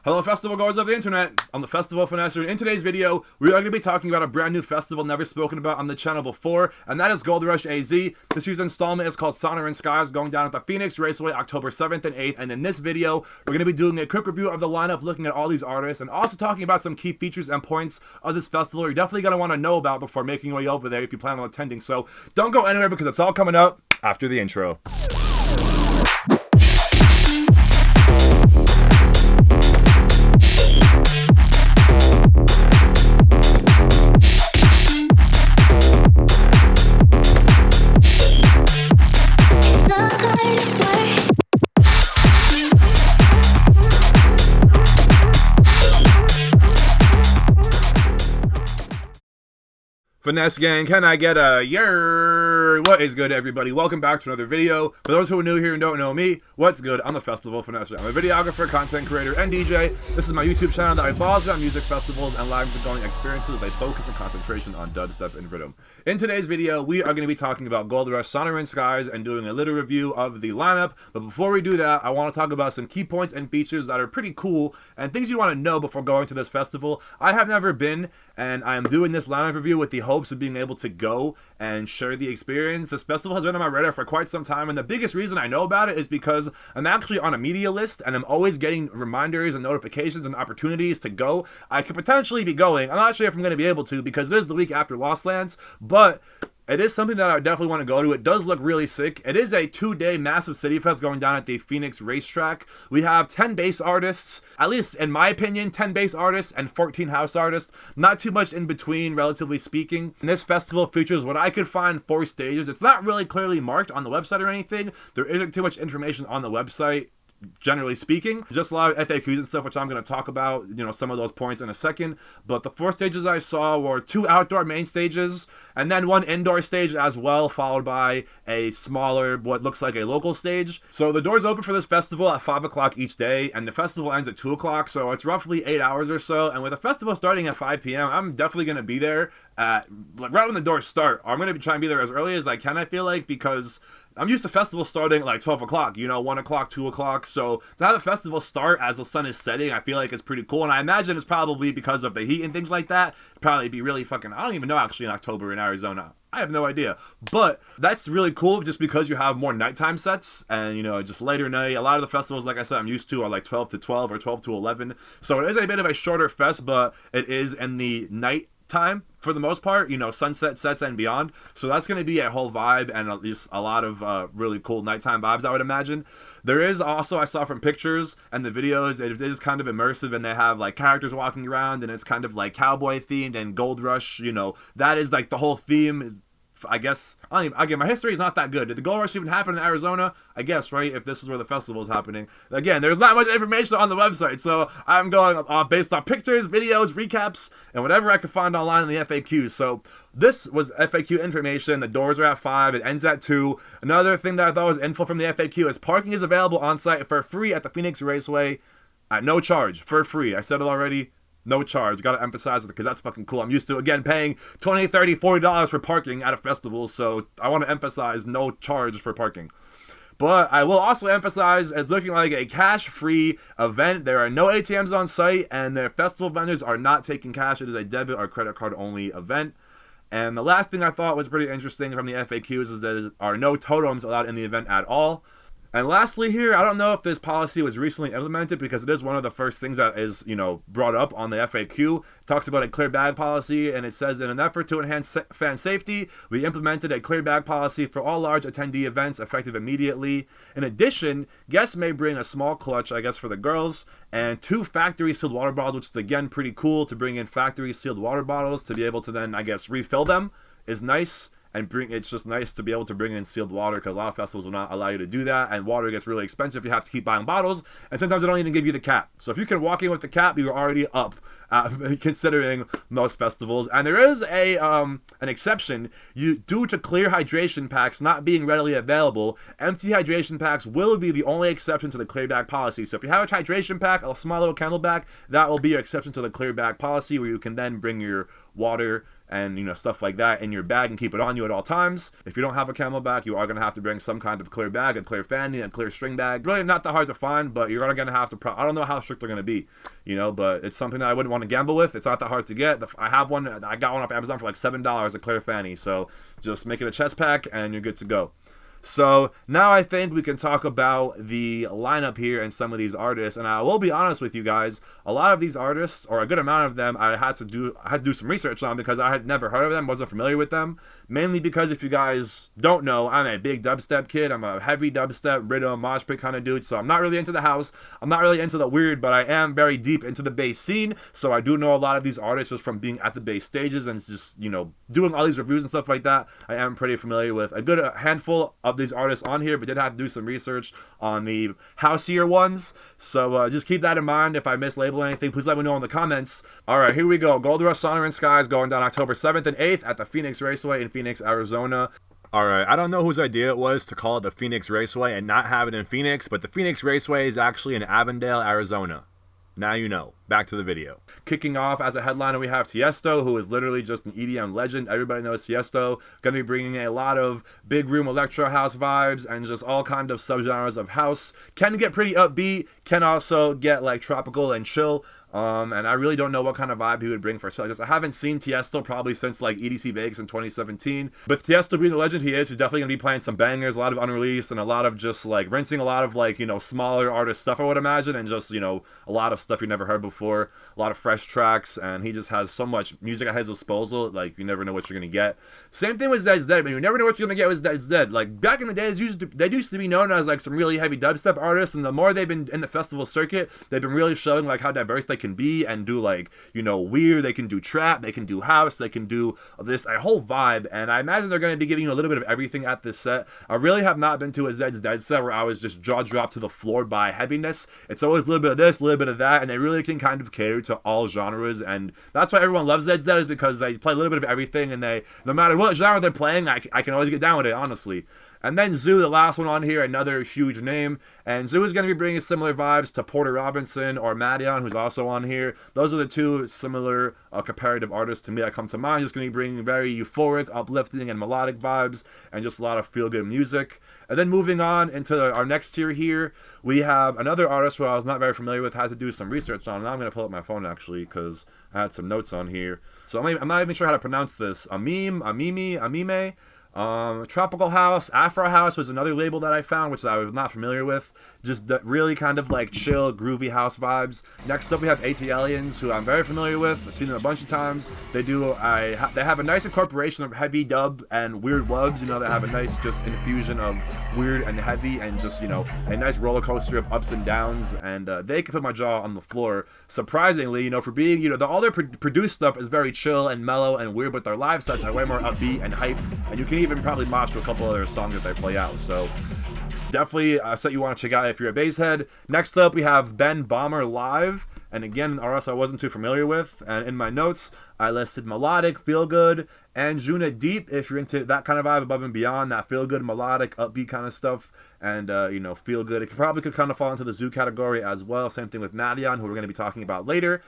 Hello festival goers of the internet, I'm the Festival Finesser, and in today's video, we are going to be talking about a brand new festival never spoken about on the channel before, and that is Goldrush AZ. This year's installment is called Sonoran Skies, going down at the Phoenix Raceway October 7th and 8th, and in this video, we're going to be doing a quick review of the lineup, looking at all these artists, and also talking about some key features and points of this festival you're definitely going to want to know about before making your way over there if you plan on attending, so don't go anywhere because it's all coming up after the intro. Finesse gang, can I get a yer? What is good, everybody? Welcome back to another video. For those who are new here and don't know me, what's good? I'm the Festival Finesser. I'm a videographer, content creator, and DJ. This is my YouTube channel that revolves around music festivals and live going experiences with a focus and concentration on dubstep and rhythm. In today's video, we are going to be talking about Goldrush, Sonoran Skies, and doing a little review of the lineup. But before we do that, I want to talk about some key points and features that are pretty cool and things you want to know before going to this festival. I have never been, and I am doing this lineup review with the hopes of being able to go and share the experience. This festival has been on my radar for quite some time, and the biggest reason I know about it is because I'm actually on a media list and I'm always getting reminders and notifications and opportunities to go. I could potentially be going. I'm not sure if I'm going to be able to because it is the week after Lost Lands, but it is something that I definitely want to go to. It does look really sick. It is a 2-day massive city fest going down at the Phoenix racetrack. We have 10 bass artists, at least in my opinion, 10 bass artists and 14 house artists. Not too much in between, relatively speaking. And this festival features what I could find 4 stages. It's not really clearly marked on the website or anything. There isn't too much information on the website, generally speaking. Just a lot of FAQs and stuff, which I'm going to talk about, you know, some of those points in a second. But the 4 stages I saw were 2 outdoor main stages and then 1 indoor stage as well, followed by a smaller, what looks like a local stage. So the doors open for this festival at 5 o'clock each day, and the festival ends at 2 o'clock, so it's roughly 8 hours or so. And with the festival starting at 5 p.m., I'm definitely going to be there at, like, right when the doors start. I'm going to try and be there as early as I can, I feel like, because I'm used to festivals starting at like 12 o'clock, you know, 1 o'clock, 2 o'clock. So to have the festival start as the sun is setting, I feel like it's pretty cool. And I imagine it's probably because of the heat and things like that. It'd probably be really fucking, I don't even know actually in October in Arizona. I have no idea. But that's really cool just because you have more nighttime sets and, you know, just later night. A lot of the festivals, like I said, I'm used to are like 12 to 12 or 12 to 11. So it is a bit of a shorter fest, but it is in the night time for the most part, you know, sunset sets and beyond. So that's going to be a whole vibe and at least a lot of really cool nighttime vibes, I would imagine. There is also, I saw from pictures and the videos, it is kind of immersive and they have like characters walking around and it's kind of like cowboy themed and Goldrush, you know, that is like the whole theme. I guess, again, my history is not that good. Did the Goldrush even happen in Arizona? I guess, right? If this is where the festival is happening. Again, there's not much information on the website, so I'm going based on pictures, videos, recaps, and whatever I could find online in the FAQs. So this was FAQ information. The doors are at 5. It ends at 2. Another thing that I thought was info from the FAQ is parking is available on site for free at the Phoenix Raceway at no charge, for free. I said it already. No charge. Gotta emphasize it because that's fucking cool. I'm used to, again, paying $20, $30, $40 for parking at a festival, so I want to emphasize no charge for parking. But I will also emphasize it's looking like a cash-free event. There are no ATMs on site, and the festival vendors are not taking cash. It is a debit or credit card-only event. And the last thing I thought was pretty interesting from the FAQs is that there are no totems allowed in the event at all. And lastly here, I don't know if this policy was recently implemented because it is one of the first things that is, you know, brought up on the FAQ. It talks about a clear bag policy, and it says, in an effort to enhance fan safety, we implemented a clear bag policy for all large attendee events effective immediately. In addition, guests may bring a small clutch, I guess, for the girls, and 2 factory sealed water bottles, which is, again, pretty cool to bring in factory sealed water bottles to be able to then, I guess, refill them is nice. And it's just nice to be able to bring in sealed water because a lot of festivals will not allow you to do that, and water gets really expensive. You have to keep buying bottles, and sometimes they don't even give you the cap. So if you can walk in with the cap, you're already up, considering most festivals. And there is an exception. Due to clear hydration packs not being readily available, empty hydration packs will be the only exception to the clear bag policy. So if you have a hydration pack, a small little Camelback, that will be your exception to the clear bag policy, where you can then bring your water and, you know, stuff like that in your bag and keep it on you at all times. If you don't have a camelback, you are going to have to bring some kind of clear bag, a clear fanny, a clear string bag. Really not that hard to find, but you're going to have to, I don't know how strict they're going to be, you know, but it's something that I wouldn't want to gamble with. It's not that hard to get. I have one, I got one off Amazon for like $7, a clear fanny, so just make it a chest pack and you're good to go. So now I think we can talk about the lineup here and some of these artists. And I will be honest with you guys, a lot of these artists, or a good amount of them, I had to do some research on because I had never heard of them, wasn't familiar with them. Mainly because if you guys don't know, I'm a big dubstep kid. I'm a heavy dubstep, rhythm, mosh pit kind of dude. So I'm not really into the house. I'm not really into the weird, but I am very deep into the bass scene. So I do know a lot of these artists just from being at the bass stages and just, you know, doing all these reviews and stuff like that. I am pretty familiar with a good handful of these artists on here, but did have to do some research on the houseier ones, so just keep that in mind. If I mislabel anything, please let me know in the comments. Alright, here we go. Goldrush Sonoran Skies going down October 7th and 8th at the Phoenix Raceway in Phoenix, Arizona. Alright, I don't know whose idea it was to call it the Phoenix Raceway and not have it in Phoenix, but the Phoenix Raceway is actually in Avondale, Arizona. Now you know. Back to the video. Kicking off as a headliner, we have Tiësto, who is literally just an EDM legend. Everybody knows Tiësto. Going to be bringing a lot of big room electro house vibes and just all kind of subgenres of house. Can get pretty upbeat, can also get like tropical and chill. And I really don't know what kind of vibe he would bring for us. I haven't seen Tiësto probably since like EDC Vegas in 2017. But Tiësto being the legend he is, he's definitely going to be playing some bangers, a lot of unreleased, and a lot of just like rinsing a lot of like, you know, smaller artist stuff, I would imagine, and just, you know, a lot of stuff you never heard before, a lot of fresh tracks, and he just has so much music at his disposal, like you never know what you're going to get. Same thing with Zeds Dead, but you never know what you're going to get with Zeds Dead. Like back in the days, they used to be known as like some really heavy dubstep artists, and the more they've been in the festival circuit, they've been really showing like how diverse they can be and do like, you know, weird. They can do trap, they can do house, they can do this, a whole vibe, and I imagine they're going to be giving you a little bit of everything at this set. I really have not been to a Zeds Dead set where I was just jaw dropped to the floor by heaviness. It's always a little bit of this, a little bit of that, and they really can kind of cater to all genres, and that's why everyone loves Zeds Dead, is because they play a little bit of everything, and they, no matter what genre they're playing, I can always get down with it, honestly. And then Zoo, the last one on here, another huge name. And Zoo is going to be bringing similar vibes to Porter Robinson or Madeon, who's also on here. Those are the two similar comparative artists to me that come to mind. Just going to be bringing very euphoric, uplifting, and melodic vibes, and just a lot of feel-good music. And then moving on into our next tier here, we have another artist who I was not very familiar with, had to do some research on. And I'm going to pull up my phone, actually, because I had some notes on here. So I'm not even sure how to pronounce this. Ameme. Tropical House, Afro House was another label that I found, which I was not familiar with. Just really kind of like chill, groovy house vibes. Next up, we have ATLiens, who I'm very familiar with. I've seen them a bunch of times. They have a nice incorporation of heavy dub and weird wubs. You know, they have a nice just infusion of weird and heavy, and just, you know, a nice roller coaster of ups and downs. And they can put my jaw on the floor. Surprisingly, you know, for being, you know, all their produced stuff is very chill and mellow and weird, but their live sets are way more upbeat and hype. And you can even probably mosh to a couple other songs that they play out. So definitely a set you want to check out if you're a bass head. Next up, we have Böhmer live, and again, an artist I wasn't too familiar with. And in my notes, I listed melodic, feel good, and Juna deep if you're into that kind of vibe, above and beyond, that feel good, melodic, upbeat kind of stuff, and you know, feel good. It probably could kind of fall into the Zoo category as well. Same thing with Madeon, who we're going to be talking about later.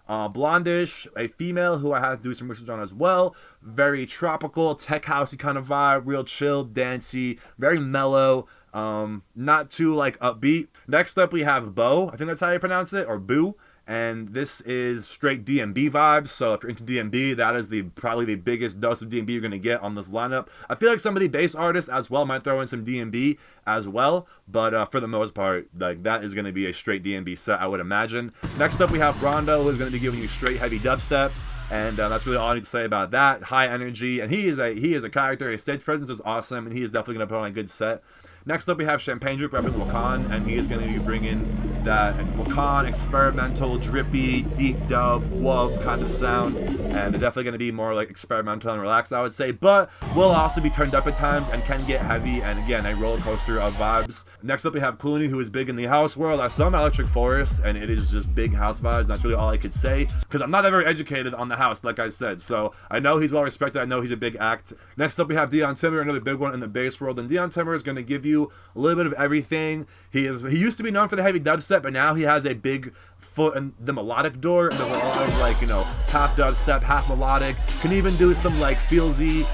Blondish, a female who I had to do some research on as well. Very tropical, tech housey kind of vibe, real chill, dancey, very mellow, not too like upbeat. Next up, we have Bo, I think that's how you pronounce it, or Boo. And this is straight DMB vibes, so if you're into DMB, that is probably the biggest dose of DMB you're going to get on this lineup. I feel like some of the bass artists as well might throw in some DMB as well, but for the most part, like, that is going to be a straight DMB set, I would imagine. Next up, we have Brondo, who's going to be giving you straight heavy dubstep. And that's really all I need to say about that. High energy, and he is a character. His stage presence is awesome, and he is definitely going to put on a good set. Next up, we have Champagne Drip repping Wakan, and he is going to be bringing that Wakan experimental, drippy, deep dub, wub kind of sound, and they're definitely going to be more like experimental and relaxed, I would say, but will also be turned up at times and can get heavy, and again, a roller coaster of vibes. Next up, we have Cloonee, who is big in the house world. I saw him at Electric Forest, and it is just big house vibes. That's really all I could say, because I'm not that very educated on the house, like I said, so I know he's well respected. I know he's a big act. Next up, we have Dion Timer, another big one in the bass world, and Dion Timer is going to give you a little bit of everything. He used to be known for the heavy dubstep, but now he has a big foot in the melodic door. And there's a lot of like, you know, half dubstep, half melodic. Can even do some like feelsy,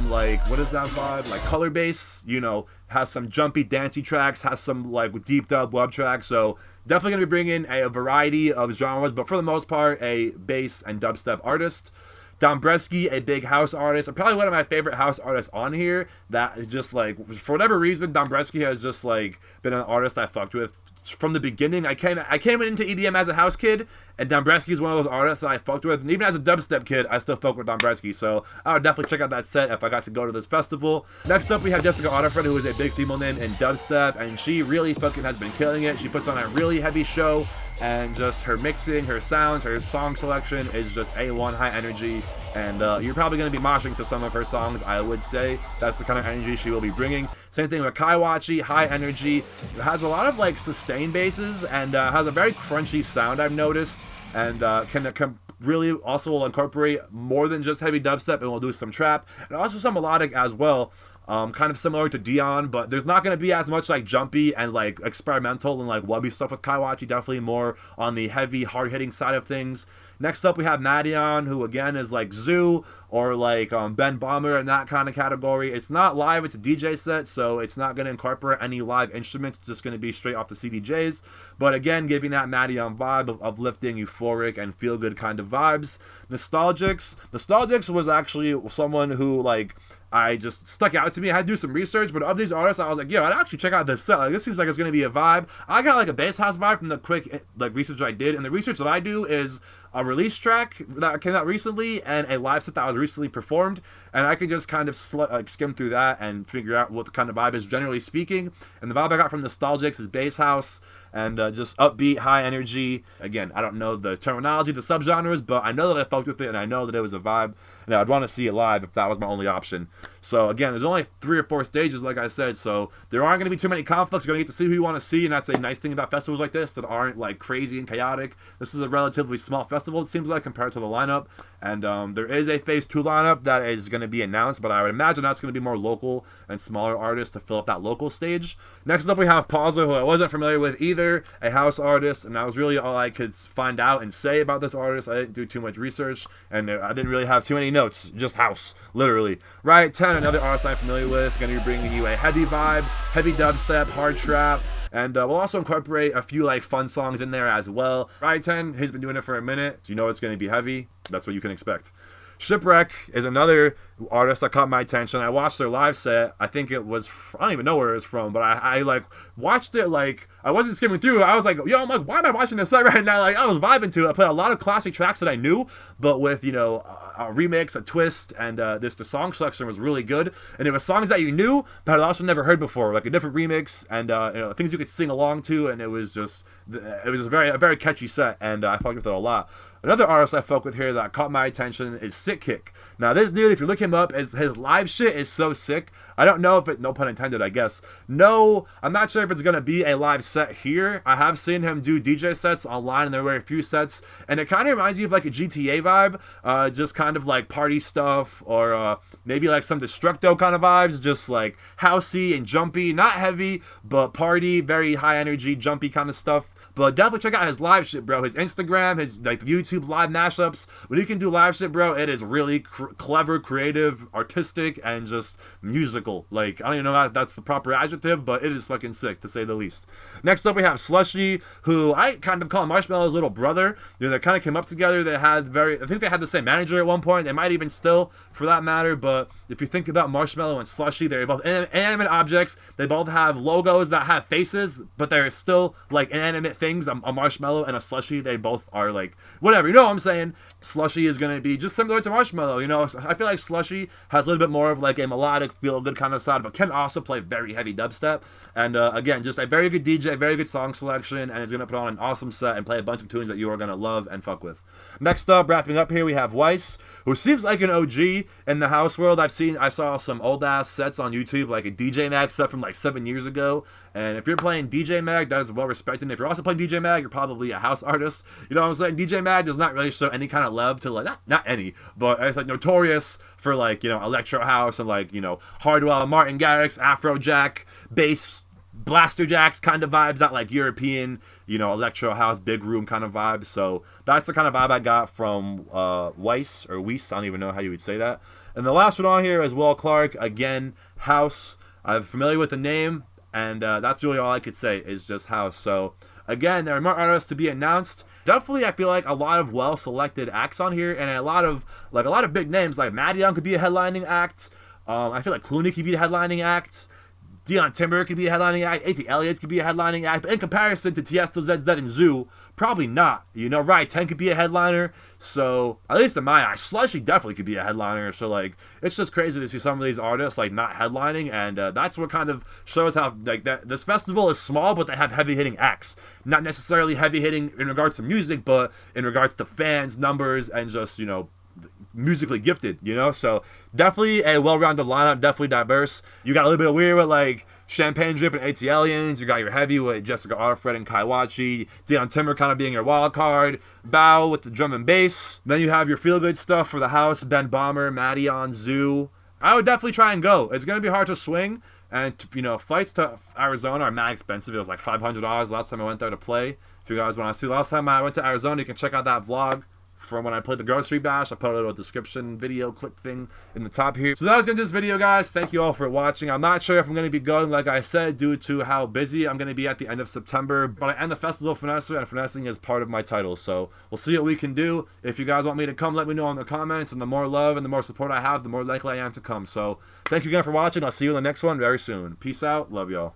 like, what is that vibe? Like color bass, you know, has some jumpy, dancey tracks, has some like deep dub web tracks. So definitely gonna be bringing a variety of genres, but for the most part, a bass and dubstep artist. Dombresky, a big house artist, and probably one of my favorite house artists on here. That is just like, for whatever reason, Dombresky has just like been an artist I fucked with from the beginning. I came into EDM as a house kid, and Dombresky is one of those artists that I fucked with. And even as a dubstep kid, I still fuck with Dombresky. So I would definitely check out that set if I got to go to this festival. Next up, we have Jessica Audiffred, who is a big female name in dubstep, and she really fucking has been killing it. She puts on a really heavy show, and just her mixing, her sounds, her song selection is just A1 high energy. And you're probably going to be moshing to some of her songs, I would say. That's the kind of energy she will be bringing. Same thing with Wachi, high energy. It has a lot of like sustained basses and has a very crunchy sound, I've noticed. And can really also incorporate more than just heavy dubstep, and will do some trap and also some melodic as well. Kind of similar to Dion, but there's not going to be as much like jumpy and like experimental and like wubby stuff with Wachi. Definitely more on the heavy, hard-hitting side of things. Next up, we have Madeon, who again is like Zoo or like Ben Böhmer in that kind of category. It's not live, it's a DJ set, so it's not going to incorporate any live instruments. It's just going to be straight off the CDJs. But again, giving that Madeon vibe of uplifting, euphoric, and feel-good kind of vibes. Nostalgix was actually someone who like I just stuck out to me. I had to do some research, but of these artists, I was like, yo, I'd actually check out this set. Like, this seems like it's going to be a vibe. I got like a bass house vibe from the quick like research I did, and the research that I do is a release track that came out recently and a live set that was recently performed, and I could just kind of skim through that and figure out what the kind of vibe is generally speaking. And the vibe I got from Nostalgix is bass house and just upbeat, high energy. Again, I don't know the terminology, the subgenres, but I know that I fucked with it, and I know that it was a vibe, and I'd want to see it live if that was my only option. So again, there's only 3 or 4 stages, like I said, so there aren't going to be too many conflicts. You're going to get to see who you want to see, and that's a nice thing about festivals like this that aren't like crazy and chaotic. This is a relatively small festival, it seems like, compared to the lineup, and there is a Phase 2 lineup that is going to be announced, but I would imagine that's going to be more local and smaller artists to fill up that local stage. Next up, we have Pawsa, who I wasn't familiar with either, a house artist, and that was really all I could find out and say about this artist. I didn't do too much research, and I didn't really have too many notes, just house, literally. Riot Ten, another artist I'm familiar with, going to be bringing you a heavy vibe, heavy dubstep, hard trap, and we'll also incorporate a few like fun songs in there as well. Riot Ten, he's been doing it for a minute, so you know it's going to be heavy. That's what you can expect. Wrek is another artist that caught my attention. I watched their live set. I think it was, I don't even know where it was from, but I like watched it. Like, I wasn't skimming through. I was like, yo, I'm like, why am I watching this set right now? Like, I was vibing to it. I played a lot of classic tracks that I knew, but with, you know, a remix, a twist, and the song selection was really good. And it was songs that you knew, but I'd also never heard before, like a different remix, and you know, things you could sing along to. And it was just a very catchy set, and I fucked with it a lot. Another artist I fuck with here that caught my attention is Sickick. Now this dude, if you look him up, his live shit is so sick. I don't know if it, no pun intended, I guess. No, I'm not sure if it's gonna be a live set here. I have seen him do DJ sets online, and there were a few sets, and it kind of reminds you of like a GTA vibe, just kind of like party stuff, or maybe like some Destructo kind of vibes, just like housey and jumpy, not heavy, but party, very high energy, jumpy kind of stuff. But definitely check out his live shit, bro. His Instagram, his like YouTube live mashups. When you can do live shit, bro, it is really clever, creative, artistic, and just musical. Like, I don't even know if that's the proper adjective, but it is fucking sick, to say the least. Next up, we have Slushii, who I kind of call Marshmallow's little brother. You know, they kind of came up together. They had I think they had the same manager at one point. They might even still, for that matter. But if you think about Marshmallow and Slushii, they're both inanimate objects. They both have logos that have faces, but they're still like inanimate things. A Marshmallow and a Slushii, they both are like whatever, you know what I'm saying. Slushii is going to be just similar to Marshmallow, you know. I feel like Slushii has a little bit more of like a melodic, feel good kind of side, but can also play very heavy dubstep. And again, just a very good DJ, very good song selection, and is going to put on an awesome set and play a bunch of tunes that you are going to love and fuck with. Next up, wrapping up here, we have Weiss, who seems like an OG in the house world. I saw some old ass sets on YouTube, like a DJ Mag set from like 7 years ago, and if you're playing DJ Mag, that is well respected. If you're also playing DJ Mag, you're probably a house artist, you know what I'm saying. DJ Mag does not really show any kind of love to like, not any, but it's like notorious for like, you know, electro house and like, you know, Hardwell, Martin Garrix, Afrojack, bass blaster jacks kind of vibes, not like European, you know, electro house, big room kind of vibe. So that's the kind of vibe I got from Weiss, or Weiss, I don't even know how you would say that. And the last one on here is Will Clarke, again, house. I'm familiar with the name, and that's really all I could say is just house. So again, there are more artists to be announced. Definitely, I feel like a lot of well-selected acts on here, and a lot of big names. Like Madeon could be a headlining act. I feel like Cloonee could be the headlining act. Dion Timer could be a headlining act. ATLiens could be a headlining act. But in comparison to Tiësto, Zeds Dead, and Zoo, probably not. You know, Riot Ten could be a headliner. So, at least in my eyes, Slushii definitely could be a headliner. So, like, it's just crazy to see some of these artists, like, not headlining. And that's what kind of shows how, like, this festival is small, but they have heavy-hitting acts. Not necessarily heavy-hitting in regards to music, but in regards to fans, numbers, and just, you know, musically gifted, you know. So definitely a well-rounded lineup, definitely diverse. You got a little bit of weird with like Champagne Drip and ATLiens. You got your heavy with Jessica Audiffred and Wachi. Dion Timer kind of being your wild card. Bow with the drum and bass. Then you have your feel-good stuff for the house. Böhmer, Madeon, Zoo. I would definitely try and go. It's gonna be hard to swing, and you know, flights to Arizona are mad expensive. It was like $500 last time I went there to play. If you guys want to see, last time I went to Arizona, you can check out that vlog from when I played the grocery bash. I put a little description video clip thing in the top here. So that was the end of this video, guys. Thank you all for watching. I'm not sure if I'm going to be going, like I said, due to how busy I'm going to be at the end of September, but I end the festival Finesser, and finessing is part of my title. So we'll see what we can do. If you guys want me to come, let me know in the comments, and the more love and the more support I have, the more likely I am to come. So thank you again for watching. I'll see you in the next one very soon. Peace out. Love y'all.